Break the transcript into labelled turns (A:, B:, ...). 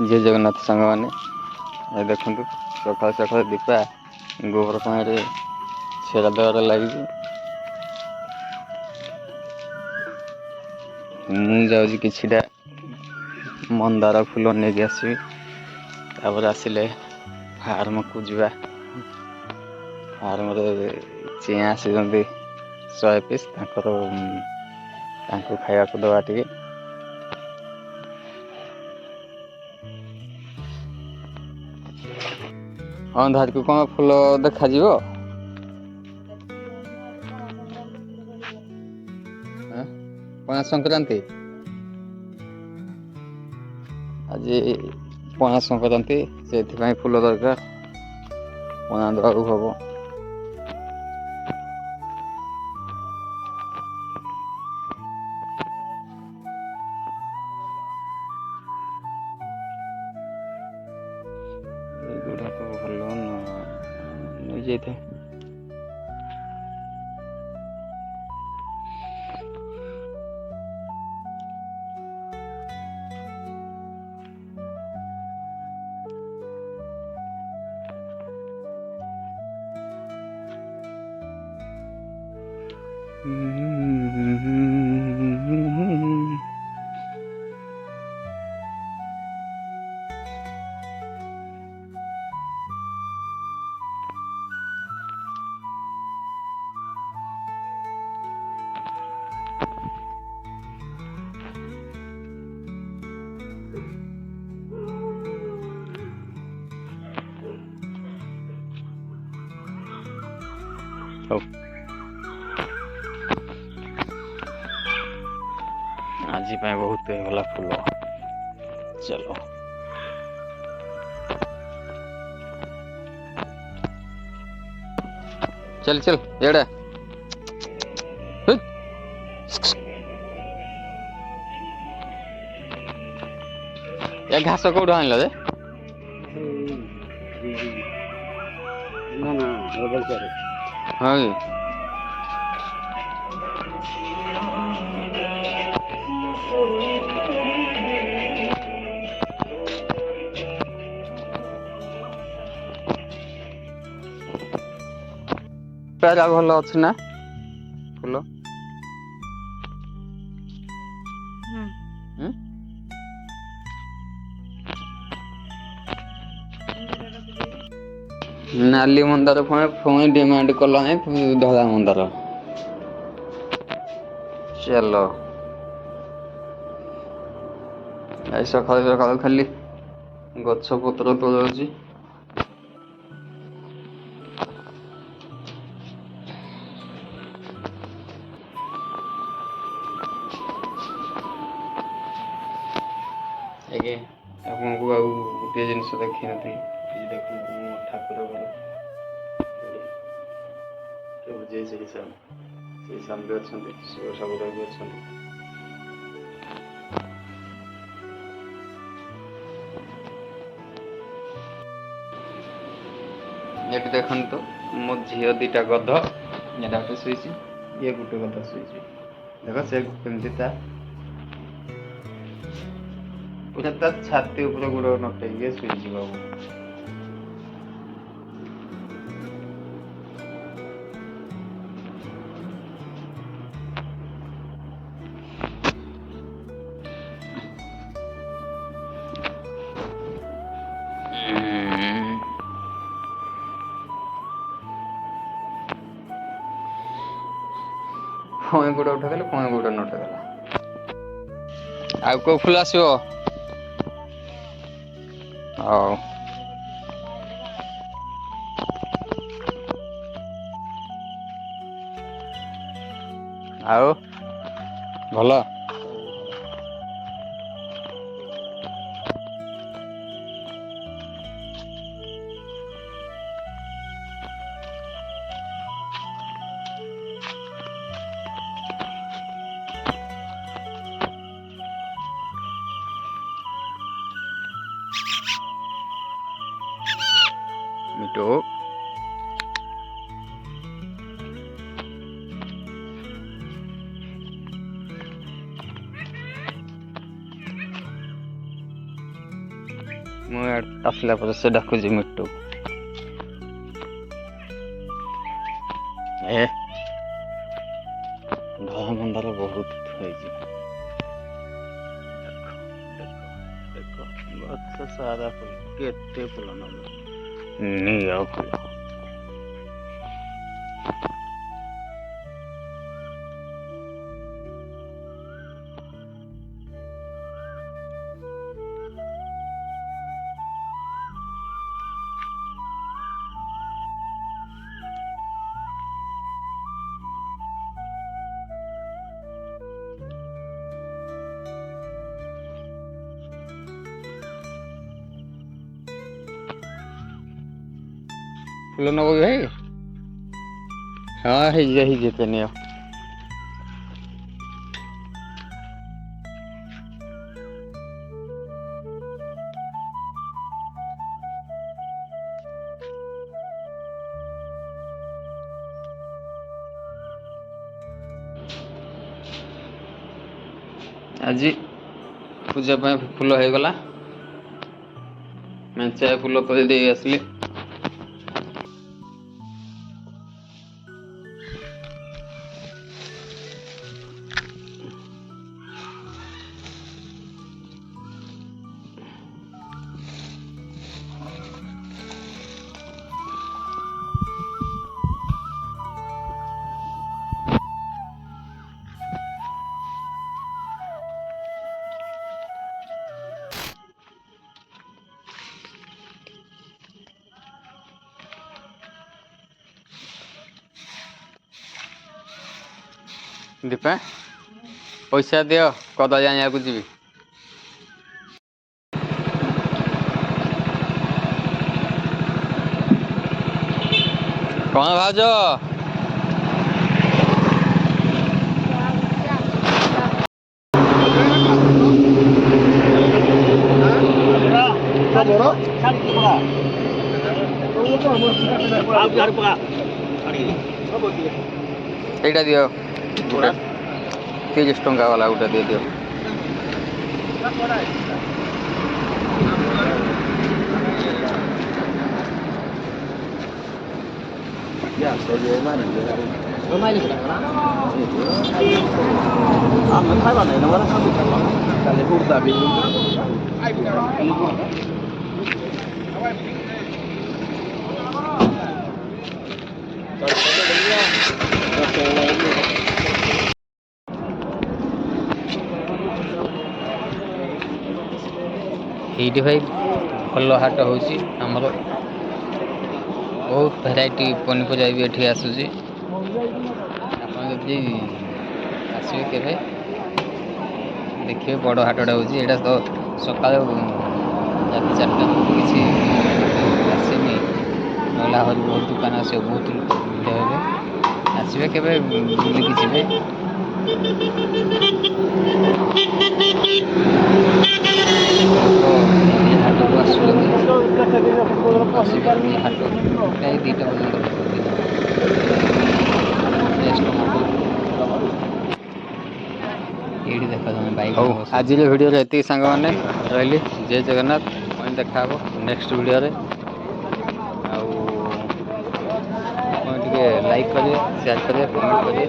A: जय जगन्नाथ सांग मैंने देखु सकाल सकाल दीपा गोबर पानी छेड़ा देवार लगी मुझे किछिटा मंदार फूल नहीं आसबि आसिले फार्म को जा फार्म चिया आसी 100 पीस खाया दवा टे हाँ धार को कौन फूल देखा पणा संक्रांति आज पणा संक्रांति से फूल दरकार पणा दवा हम गुड़ाक भल नहीं जाए आज बहुत गला फूल चलो चल चल एड़ा या घास कौट आनल जे हाँ पैरा भल अच्छे ना फूल नाली मंदार पुणी डिमांड कल धला मंदार चलो सका सका खाली गछ पत्र तोड़ आगे आपको गोटे जिन देखी नी देख ठाकुर घर जय श्री श्याम श्री श्याम भी अच्छा शिव ठाकुर भी अच्छा ये देखु तो मो झी 2टा गध ये गोटे शुई ये गोटे गध शुई देख से कमी पूरा छाती ऊपर गोड़ नटे शुई बाबू पुणी गोड़ उठागले पुणी गोड़ नटागला आ को फूल आसो आओ भल मिठू ମୁଁ ଆସିଲା ପରେ ସେ ଡାକୁଛି ମିଟୁ। ଏ ଧଳା ମନ୍ଦାର ବହୁତ ହେଇଛି। ଦେଖ ଗଛ ସାରା ଫୁଲ, କେତେ ଫୁଲ ନୀଳ ଫୁଲ। ଫୁଲ ନବ କି ଭାଇ? ହଁ ହେଇଯିବ ନିଅ। ଆଜି ପୂଜା ପାଇଁ ଫୁଲ ହେଇଗଲା, ମେଞ୍ଚାଏ ଫୁଲ ତୋଳି ଦେଇ ଆସିଲି। ଦୀପା ପଇସା ଦିଅ, କଦଳୀ ଆଣିବାକୁ ଯିବି। କଣ ଭାଉଜ? এইটা দিও, 30 ଟଙ୍କା वाला ଗୋଟେ দিয়ে ଦିଅ। ଏଇଠି ଭାଇ ଭଲ ହାଟ ହେଉଛି ଆମର, ବହୁତ ଭେରାଇଟି ପନିପରିବା ବି ଏଠି ଆସୁଛି। ଆପଣ ଯଦି ଆସିବେ କେବେ ଦେଖିବେ, ବଡ଼ ହାଟଟା ହେଉଛି ଏଇଟା। ତ ସକାଳୁ ରାତି 4ଟା କିଛି ଆସିନି, ନହେଲେ ଆହୁରି ବହୁତ ଦୋକାନ ଆସିବ, ବହୁତ ଭିଡ଼ ହେବେ। ଆସିବେ କେବେ ବୁଲିକି ଯିବେ। ହାଟକୁ ଆସୁଛନ୍ତି, ଆସିବେ ଏଇ ହାଟ ପ୍ରାୟ 2ଟା ପର୍ଯ୍ୟନ୍ତ ଦିନ। ଏଇଠି ଦେଖ ତମେ ବାଇକ୍। ହଉ, ଆଜିର ଭିଡ଼ିଓରେ ଏତିକି ସାଙ୍ଗମାନେ, ରହିଲି। ଜୟ ଜଗନ୍ନାଥ। ପୁଣି ଦେଖା ହେବ ନେକ୍ସଟ ଭିଡ଼ିଓରେ। ଆଉ ଆପଣ ଟିକେ ଲାଇକ୍ କରିବେ, ସେୟାର କରିବେ, କମେଣ୍ଟ କରିବେ।